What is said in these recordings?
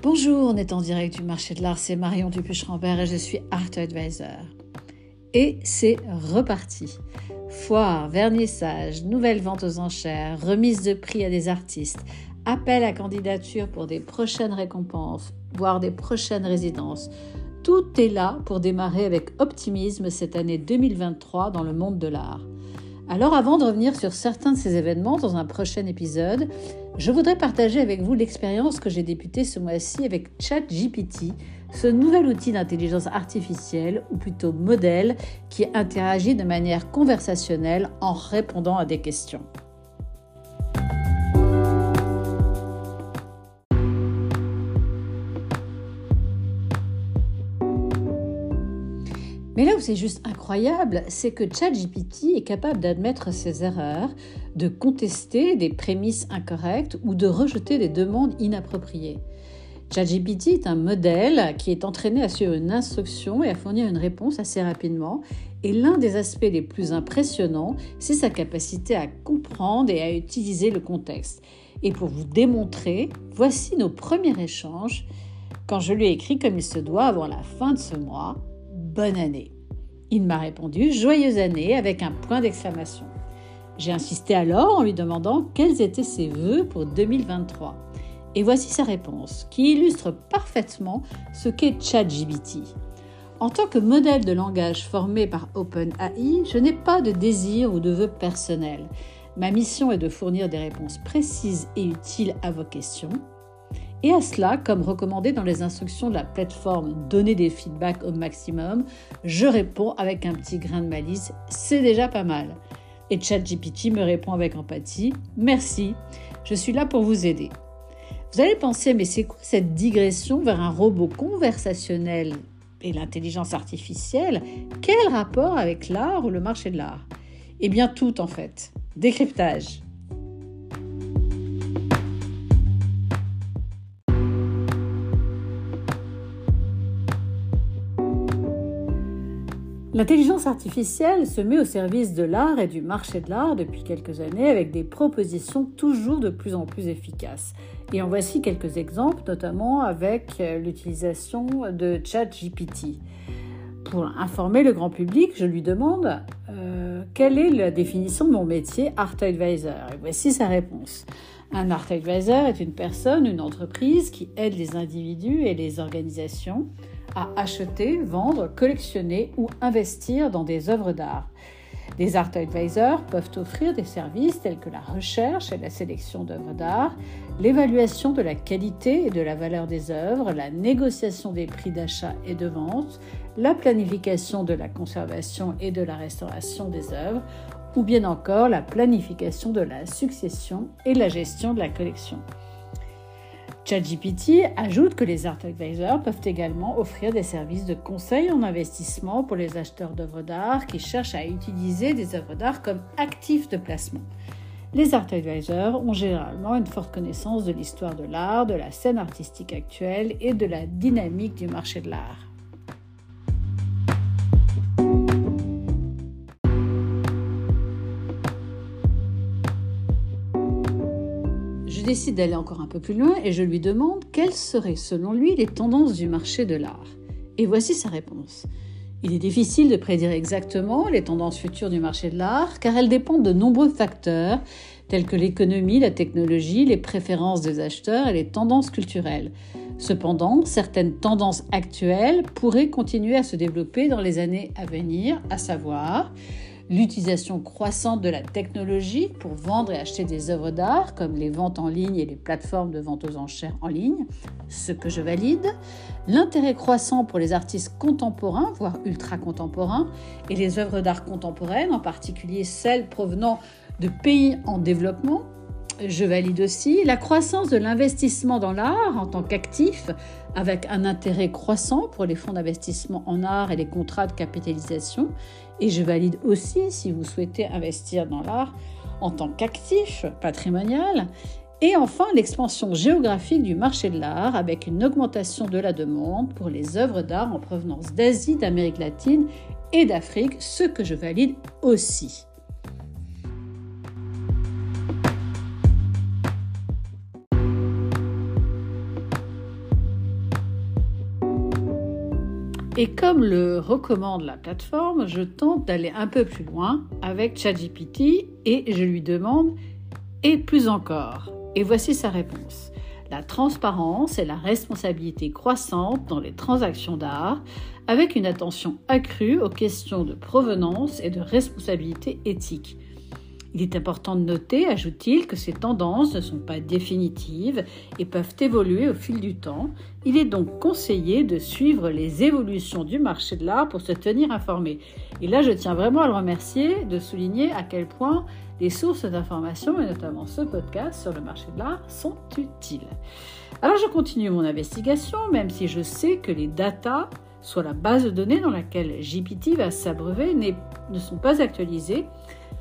Bonjour, on est en direct du marché de l'art, c'est Marion Dupuche-Rambert et je suis Art Advisor. Et c'est reparti. Foire, vernissage, nouvelles ventes aux enchères, remise de prix à des artistes, appel à candidature pour des prochaines récompenses, voire des prochaines résidences. Tout est là pour démarrer avec optimisme cette année 2023 dans le monde de l'art. Alors avant de revenir sur certains de ces événements dans un prochain épisode, je voudrais partager avec vous l'expérience que j'ai débutée ce mois-ci avec ChatGPT, ce nouvel outil d'intelligence artificielle, ou plutôt modèle, qui interagit de manière conversationnelle en répondant à des questions. Mais là où c'est juste incroyable, c'est que ChatGPT est capable d'admettre ses erreurs, de contester des prémices incorrectes ou de rejeter des demandes inappropriées. ChatGPT est un modèle qui est entraîné à suivre une instruction et à fournir une réponse assez rapidement. Et l'un des aspects les plus impressionnants, c'est sa capacité à comprendre et à utiliser le contexte. Et pour vous démontrer, voici nos premiers échanges quand je lui ai écrit comme il se doit avant la fin de ce mois. Bonne année. Il m'a répondu « Joyeuse année » avec un point d'exclamation. J'ai insisté alors en lui demandant quels étaient ses vœux pour 2023. Et voici sa réponse, qui illustre parfaitement ce qu'est ChatGPT. En tant que modèle de langage formé par OpenAI, je n'ai pas de désir ou de vœux personnels. Ma mission est de fournir des réponses précises et utiles à vos questions. Et à cela, comme recommandé dans les instructions de la plateforme « Donner des feedbacks au maximum », je réponds avec un petit grain de malice « C'est déjà pas mal ». Et ChatGPT me répond avec empathie « Merci, je suis là pour vous aider ». Vous allez penser « Mais c'est quoi cette digression vers un robot conversationnel et l'intelligence artificielle? Quel rapport avec l'art ou le marché de l'art ?» Eh bien tout en fait. Décryptage. L'intelligence artificielle se met au service de l'art et du marché de l'art depuis quelques années avec des propositions toujours de plus en plus efficaces. Et en voici quelques exemples, notamment avec l'utilisation de ChatGPT. Pour informer le grand public, je lui demande quelle est la définition de mon métier Art Advisor. Et voici sa réponse. Un Art Advisor est une personne, une entreprise qui aide les individus et les organisations à acheter, vendre, collectionner ou investir dans des œuvres d'art. Les Art Advisors peuvent offrir des services tels que la recherche et la sélection d'œuvres d'art, l'évaluation de la qualité et de la valeur des œuvres, la négociation des prix d'achat et de vente, la planification de la conservation et de la restauration des œuvres, ou bien encore la planification de la succession et la gestion de la collection. ChatGPT ajoute que les Art Advisors peuvent également offrir des services de conseil en investissement pour les acheteurs d'œuvres d'art qui cherchent à utiliser des œuvres d'art comme actifs de placement. Les Art Advisors ont généralement une forte connaissance de l'histoire de l'art, de la scène artistique actuelle et de la dynamique du marché de l'art. Je décide d'aller encore un peu plus loin et je lui demande quelles seraient selon lui les tendances du marché de l'art. Et voici sa réponse. Il est difficile de prédire exactement les tendances futures du marché de l'art car elles dépendent de nombreux facteurs tels que l'économie, la technologie, les préférences des acheteurs et les tendances culturelles. Cependant, certaines tendances actuelles pourraient continuer à se développer dans les années à venir, à savoir l'utilisation croissante de la technologie pour vendre et acheter des œuvres d'art, comme les ventes en ligne et les plateformes de vente aux enchères en ligne, ce que je valide, l'intérêt croissant pour les artistes contemporains, voire ultra-contemporains, et les œuvres d'art contemporaines, en particulier celles provenant de pays en développement. Je valide aussi la croissance de l'investissement dans l'art en tant qu'actif, avec un intérêt croissant pour les fonds d'investissement en art et les contrats de capitalisation. Et je valide aussi, si vous souhaitez investir dans l'art en tant qu'actif patrimonial. Et enfin, l'expansion géographique du marché de l'art avec une augmentation de la demande pour les œuvres d'art en provenance d'Asie, d'Amérique latine et d'Afrique, ce que je valide aussi. Et comme le recommande la plateforme, je tente d'aller un peu plus loin avec ChatGPT et je lui demande « et plus encore ». Et voici sa réponse. La transparence et la responsabilité croissante dans les transactions d'art, avec une attention accrue aux questions de provenance et de responsabilité éthique. Il est important de noter, ajoute-t-il, que ces tendances ne sont pas définitives et peuvent évoluer au fil du temps. Il est donc conseillé de suivre les évolutions du marché de l'art pour se tenir informé. Et là, je tiens vraiment à le remercier de souligner à quel point les sources d'information, et notamment ce podcast sur le marché de l'art, sont utiles. Alors, je continue mon investigation, même si je sais que les data, soit la base de données dans laquelle GPT va s'abreuver, ne sont pas actualisées,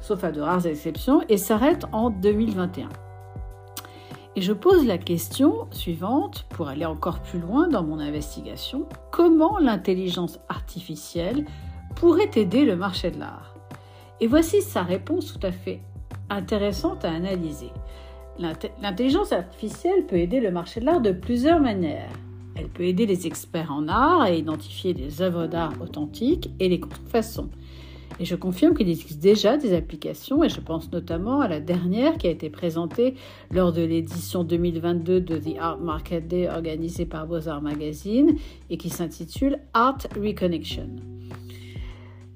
sauf à de rares exceptions, et s'arrête en 2021. Et je pose la question suivante, pour aller encore plus loin dans mon investigation, comment l'intelligence artificielle pourrait aider le marché de l'art ? Et voici sa réponse tout à fait intéressante à analyser. L'intelligence artificielle peut aider le marché de l'art de plusieurs manières. Elle peut aider les experts en art à identifier des œuvres d'art authentiques et les contrefaçons. Et je confirme qu'il existe déjà des applications, et je pense notamment à la dernière qui a été présentée lors de l'édition 2022 de The Art Market Day organisée par Beaux-Arts Magazine et qui s'intitule Art Reconnection.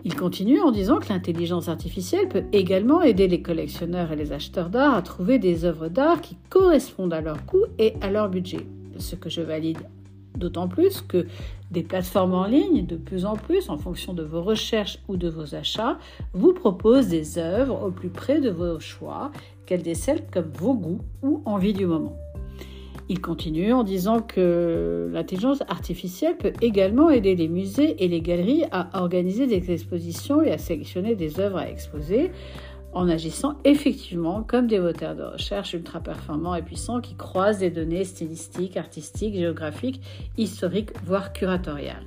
Il continue en disant que l'intelligence artificielle peut également aider les collectionneurs et les acheteurs d'art à trouver des œuvres d'art qui correspondent à leur coût et à leur budget, ce que je valide. D'autant plus que des plateformes en ligne, de plus en plus, en fonction de vos recherches ou de vos achats, vous proposent des œuvres au plus près de vos choix, qu'elles décèlent comme vos goûts ou envies du moment. Il continue en disant que l'intelligence artificielle peut également aider les musées et les galeries à organiser des expositions et à sélectionner des œuvres à exposer, en agissant effectivement comme des moteurs de recherche ultra performants et puissants qui croisent des données stylistiques, artistiques, géographiques, historiques, voire curatoriales.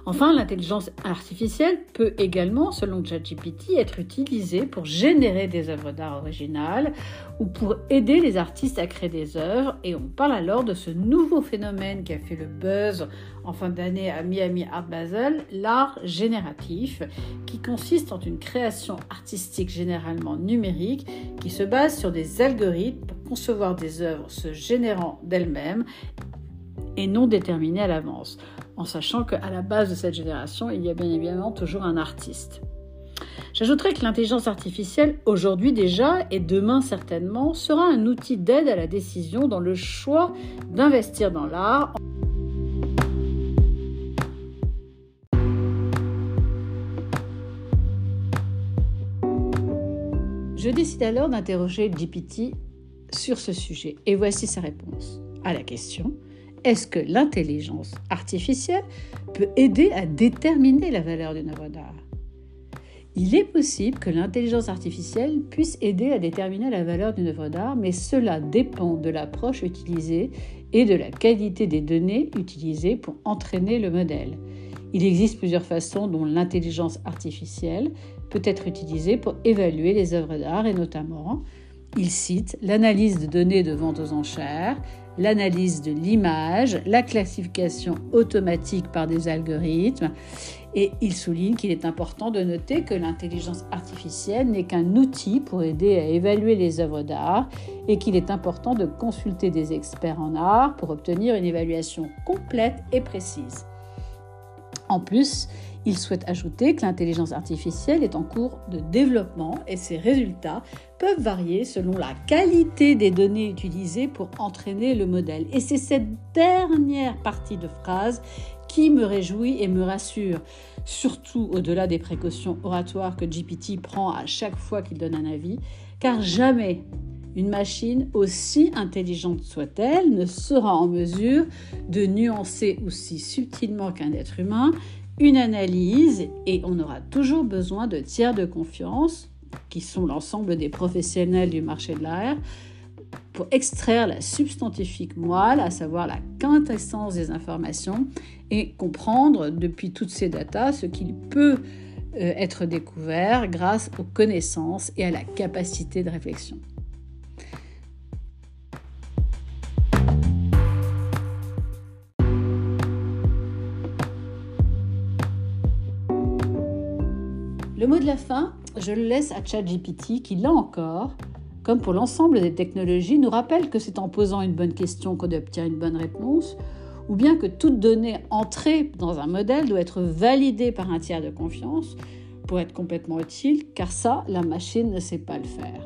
Enfin, l'intelligence artificielle peut également, selon ChatGPT, être utilisée pour générer des œuvres d'art originales ou pour aider les artistes à créer des œuvres. Et on parle alors de ce nouveau phénomène qui a fait le buzz en fin d'année à Miami Art Basel, l'art génératif, qui consiste en une création artistique généralement numérique qui se base sur des algorithmes pour concevoir des œuvres se générant d'elles-mêmes et non déterminées à l'avance, en sachant qu'à la base de cette génération, il y a bien évidemment toujours un artiste. J'ajouterais que l'intelligence artificielle, aujourd'hui déjà et demain certainement, sera un outil d'aide à la décision dans le choix d'investir dans l'art. Je décide alors d'interroger GPT sur ce sujet et voici sa réponse à la question: est-ce que l'intelligence artificielle peut aider à déterminer la valeur d'une œuvre d'art ? Il est possible que l'intelligence artificielle puisse aider à déterminer la valeur d'une œuvre d'art, mais cela dépend de l'approche utilisée et de la qualité des données utilisées pour entraîner le modèle. Il existe plusieurs façons dont l'intelligence artificielle peut être utilisée pour évaluer les œuvres d'art et notamment, il cite l'analyse de données de vente aux enchères, l'analyse de l'image, la classification automatique par des algorithmes. Et il souligne qu'il est important de noter que l'intelligence artificielle n'est qu'un outil pour aider à évaluer les œuvres d'art et qu'il est important de consulter des experts en art pour obtenir une évaluation complète et précise. En plus, il souhaite ajouter que l'intelligence artificielle est en cours de développement et ses résultats peuvent varier selon la qualité des données utilisées pour entraîner le modèle. Et c'est cette dernière partie de phrase qui me réjouit et me rassure, surtout au-delà des précautions oratoires que GPT prend à chaque fois qu'il donne un avis, car jamais une machine, aussi intelligente soit-elle, ne sera en mesure de nuancer aussi subtilement qu'un être humain une analyse, et on aura toujours besoin de tiers de confiance, qui sont l'ensemble des professionnels du marché de l'art, pour extraire la substantifique moelle, à savoir la quintessence des informations, et comprendre depuis toutes ces datas ce qu'il peut être découvert grâce aux connaissances et à la capacité de réflexion. de la fin, je le laisse à ChatGPT qui, là encore, comme pour l'ensemble des technologies, nous rappelle que c'est en posant une bonne question qu'on obtient une bonne réponse, ou bien que toute donnée entrée dans un modèle doit être validée par un tiers de confiance pour être complètement utile, car ça, la machine ne sait pas le faire.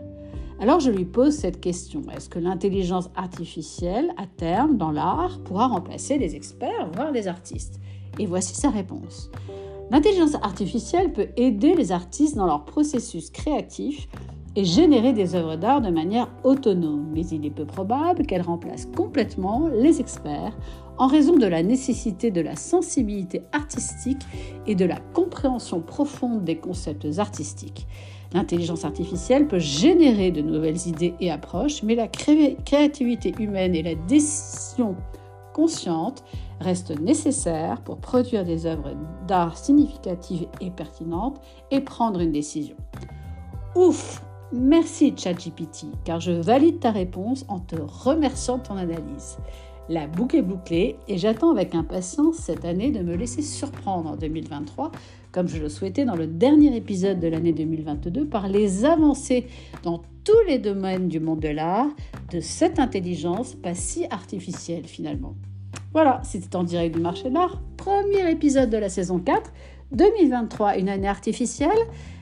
Alors je lui pose cette question, est-ce que l'intelligence artificielle, à terme, dans l'art, pourra remplacer les experts, voire les artistes ? Et voici sa réponse. L'intelligence artificielle peut aider les artistes dans leur processus créatif et générer des œuvres d'art de manière autonome, mais il est peu probable qu'elle remplace complètement les experts en raison de la nécessité de la sensibilité artistique et de la compréhension profonde des concepts artistiques. L'intelligence artificielle peut générer de nouvelles idées et approches, mais la créativité humaine et la décision consciente restent nécessaires pour produire des œuvres d'art significatives et pertinentes et prendre une décision. Ouf! Merci ChatGPT, car je valide ta réponse en te remerciant de ton analyse. La boucle est bouclée et j'attends avec impatience cette année de me laisser surprendre en 2023, comme je le souhaitais dans le dernier épisode de l'année 2022, par les avancées dans tous les domaines du monde de l'art, de cette intelligence pas si artificielle finalement. Voilà, c'était en direct du marché de l'art, premier épisode de la saison 4, 2023, une année artificielle.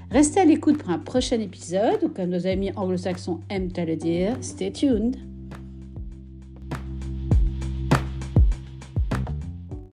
Restez à l'écoute pour un prochain épisode, ou comme nos amis anglo-saxons aiment à le dire, stay tuned.